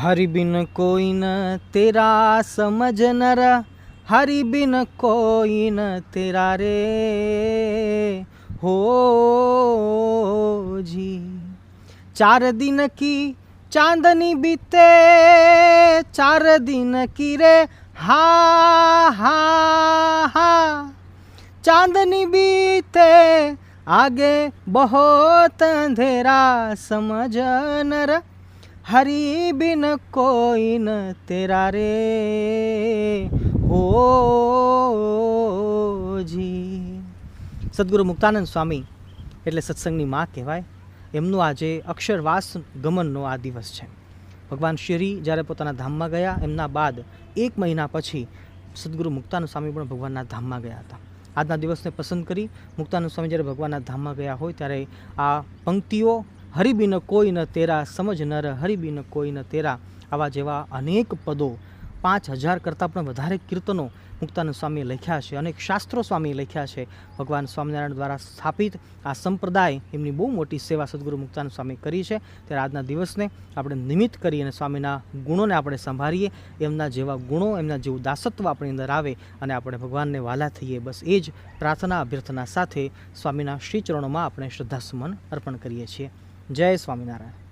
हरि बिन कोई न तेरा समझ नर, हरि बिन कोई न तेरा रे हो जी। 4 दिन की चांदनी बीते, 4 दिन की रे हा हा हा। चांदनी बीते आगे बहुत अंधेरा, समझ नर हरि बिन कोई न तेरा रे हो जी। સદગુરુ મુક્તાનંદ સ્વામી એટલે સત્સંગની માં કહેવાય. એમનું આજે અક્ષરવાસ ગમનનો આ દિવસ છે. ભગવાન શ્રી જ્યારે પોતાના ધામમાં ગયા એમના બાદ 1 મહિના પછી સદગુરુ મુક્તાનંદ સ્વામી પણ ભગવાનના ધામમાં ગયા હતા. આજના દિવસને પસંદ કરી મુક્તાનંદ સ્વામી જ્યારે ભગવાનના ધામમાં ગયા હોય ત્યારે આ પંક્તિઓ હરિ બિન કોઈ ન તેરા સમજ નર, હરિ બિન કોઈ ન તેરા, આવા જેવા અનેક પદો 5000 કરતાં પણ વધારે કીર્તનો મુક્તાનંદ સ્વામીએ લખ્યા છે. અનેક શાસ્ત્રો સ્વામીએ લખ્યા છે. ભગવાન સ્વામિનારાયણ દ્વારા સ્થાપિત આ સંપ્રદાય એમની બહુ મોટી સેવા સદગુરુ મુક્તાનંદ સ્વામી કરી છે. ત્યારે આજના દિવસને આપણે નિમિત્ત કરી અને સ્વામીના ગુણોને આપણે સંભાળીએ, એમના જેવા ગુણો, એમના જેવું દાસત્વ આપણી અંદર આવે અને આપણે ભગવાનને વાલા થઈએ. બસ એ જ પ્રાર્થના અભ્યર્થના સાથે સ્વામીના શ્રી ચરણોમાં આપણે શ્રદ્ધાસુમન અર્પણ કરીએ છીએ. જય સ્વામિનારાયણ.